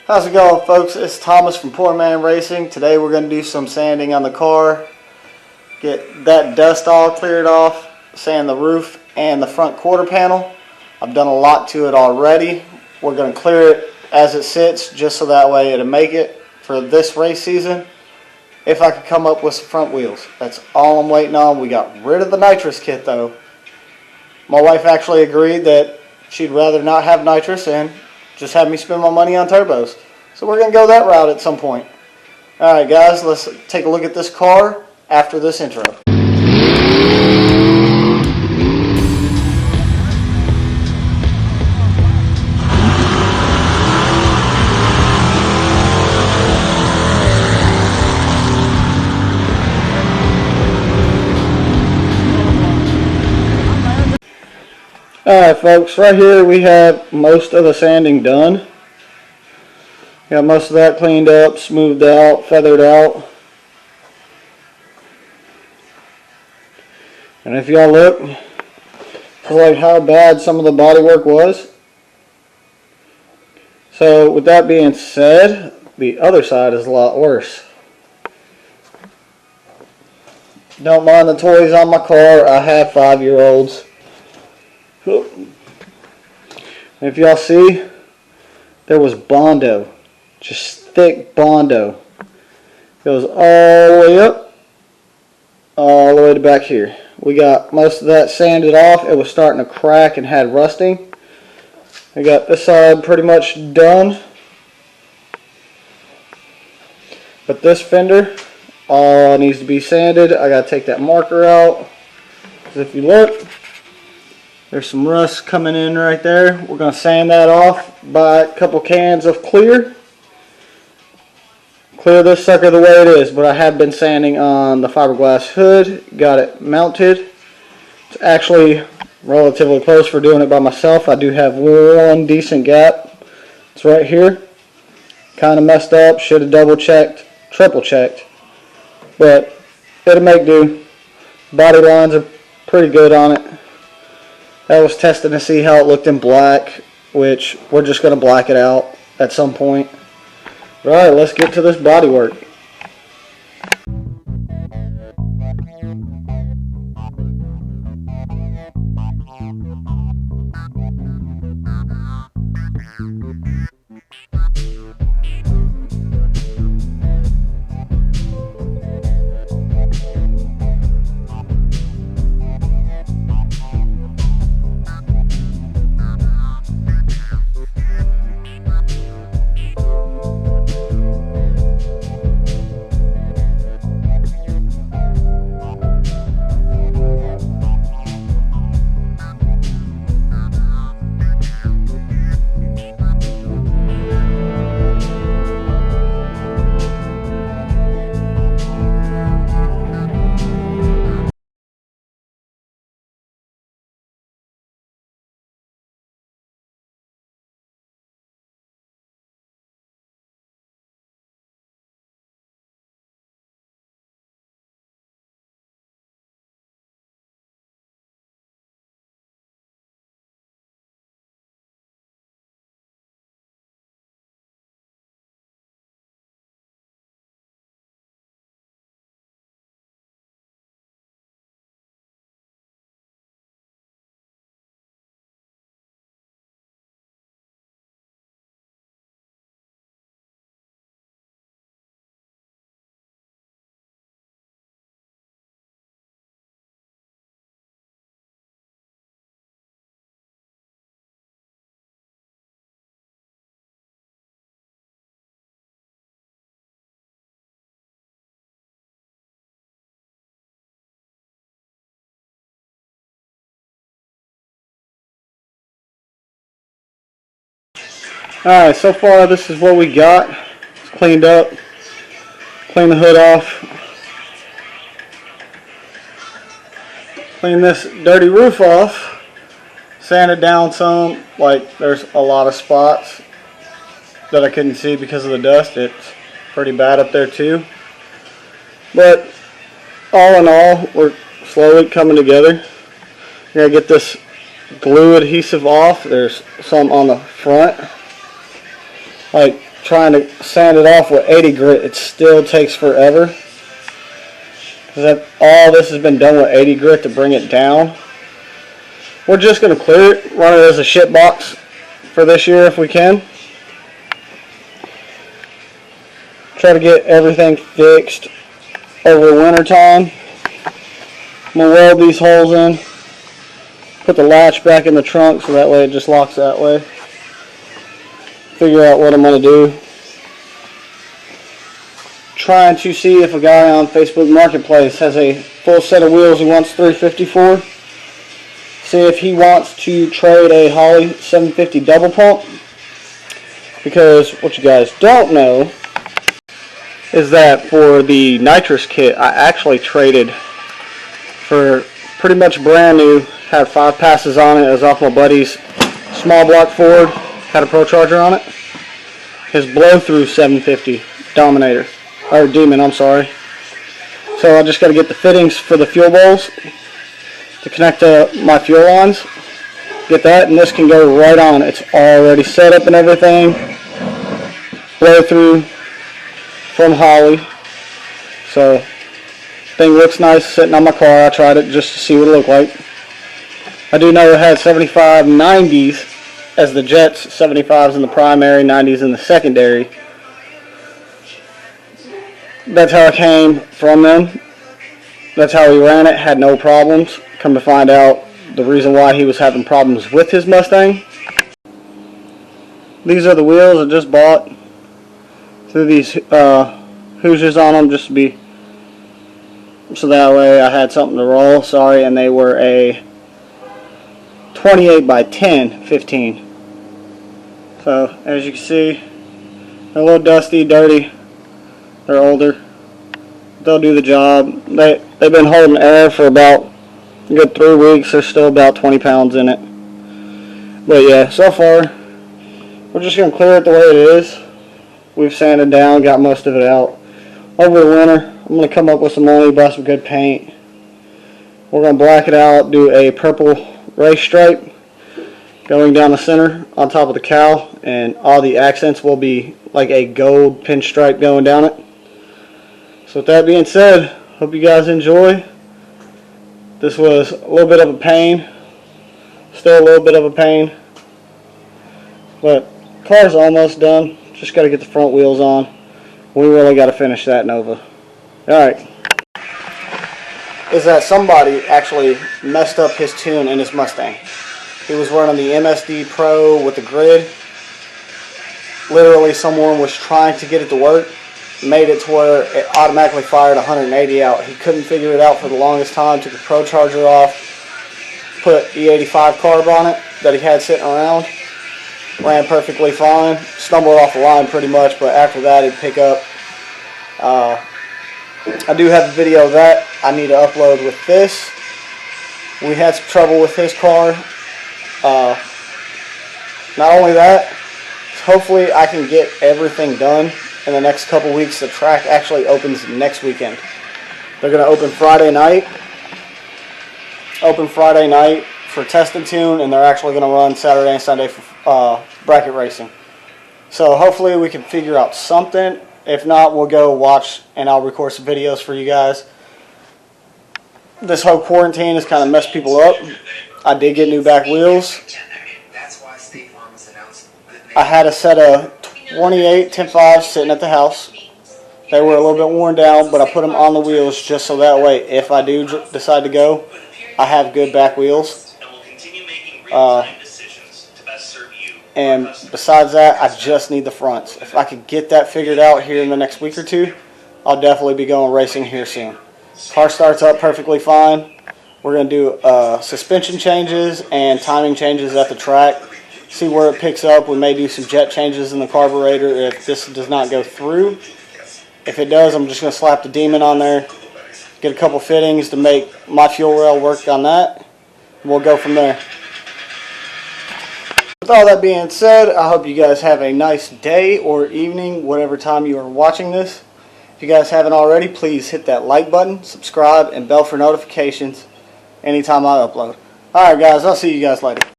How's it going, folks? It's Thomas from Poor Man Racing. Today we're going to do some sanding on the car, get that dust all cleared off, sand the roof and the front quarter panel. I've done a lot to it already. We're going to clear it as it sits just so that way it'll make it for this race season. If I could come up with some front wheels. That's all I'm waiting on. We got rid of the nitrous kit though. My wife actually agreed that she'd rather not have nitrous and just have me spend my money on turbos. So we're going to go that route at some point. Alright guys, let's take a look at this car after this intro. Alright folks, right here we have most of the sanding done. Got most of that cleaned up, smoothed out, feathered out. And if y'all look, it's like how bad some of the bodywork was. So with that being said, the other side is a lot worse. Don't mind the toys on my car, I have 5-year-olds. If y'all see, there was Bondo, just thick Bondo. Goes all the way up, all the way to back here. We got most of that sanded off. It was starting to crack and had rusting. I got this side pretty much done. But this fender all needs to be sanded. I gotta take that marker out. Because if you look, there's some rust coming in right there. We're going to sand that off, buy a couple cans of clear. Clear this sucker the way it is, but I have been sanding on the fiberglass hood. Got it mounted. It's actually relatively close for doing it by myself. I do have one decent gap. It's right here. Kind of messed up. Should have double checked, triple checked. But it'll make do. Body lines are pretty good on it. I was testing to see how it looked in black, which we're just going to black it out at some point. Alright, let's get to this body work. Alright, so far this is what we got. It's cleaned up. Clean the hood off. Clean this dirty roof off. Sand it down some. Like there's a lot of spots that I couldn't see because of the dust. It's pretty bad up there too. But all in all, we're slowly coming together. Gotta get this glue adhesive off. There's some on the front. Like trying to sand it off with 80 grit, it still takes forever. Because all this has been done with 80 grit to bring it down. We're just going to clear it, run it as a ShitBox for this year if we can. Try to get everything fixed over the winter time. I'm going to weld these holes in, put the latch back in the trunk so that way it just locks that way. Figure out what I'm going to do. Trying to see if a guy on Facebook Marketplace has a full set of wheels he wants 350 for. See if he wants to trade a Holley 750 double pump. Because what you guys don't know is that for the nitrous kit, I actually traded for pretty much brand new. Had 5 passes on it. It was off my buddy's small block Ford. Had a Pro Charger on it. His blow through 750 Dominator. Or Demon, I'm sorry. So I just got to get the fittings for the fuel bowls to connect to my fuel lines. Get that, and this can go right on. It's already set up and everything. Blow through from Holley. So thing looks nice sitting on my car. I tried it just to see what it looked like. I do know it had 75 90s as the jets, 75s in the primary, 90s in the secondary. That's how it came from them. That's how he ran it, had no problems. Come to find out the reason why he was having problems with his Mustang. These are the wheels I just bought. Threw these Hoosiers on them just to be, so that way I had something to roll. Sorry, and they were a 28 by 10 15. So as you can see, they're a little dusty, dirty. They're older. They'll do the job. They've been holding air for about a good 3 weeks. There's still about 20 pounds in it. But yeah, so far we're just going to clear it the way it is. We've sanded down, got most of it out. Over the winter, I'm going to come up with some money, buy some good paint. We're going to black it out, do a purple race stripe going down the center on top of the cowl, and all the accents will be like a gold pinstripe going down it. So with that being said, hope you guys enjoy. This was a little bit of a pain. Still a little bit of a pain. But car's almost done. Just got to get the front wheels on. We really got to finish that Nova. Alright. Is that somebody actually messed up his tune in his Mustang. He was running the MSD Pro with the grid. Literally someone was trying to get it to work. Made it to where it automatically fired 180 out. He couldn't figure it out for the longest time. Took the Pro Charger off, put E85 carb on it that he had sitting around. Ran perfectly fine. Stumbled off the line pretty much, but after that he'd pick up. I do have a video of that I need to upload with this. We had some trouble with his car. Not only that, hopefully I can get everything done in the next couple weeks. The track actually opens next weekend. They're going to open Friday night. For test and tune, and they're actually going to run Saturday and Sunday for bracket racing. So hopefully we can figure out something. If not, we'll go watch and I'll record some videos for you guys. This whole quarantine has kind of messed people up. I did get new back wheels. I had a set of 28 10.5s sitting at the house. They were a little bit worn down, but I put them on the wheels just so that way if I do decide to go, I have good back wheels. And besides that, I just need the fronts. If I could get that figured out here in the next week or two, I'll definitely be going racing here soon. Car starts up perfectly fine. We're going to do suspension changes and timing changes at the track. See where it picks up. We may do some jet changes in the carburetor if this does not go through. If it does, I'm just going to slap the Demon on there. Get a couple fittings to make my fuel rail work on that. We'll go from there. With all that being said, I hope you guys have a nice day or evening, whatever time you are watching this. If you guys haven't already, please hit that like button, subscribe, and bell for notifications anytime I upload. Alright guys, I'll see you guys later.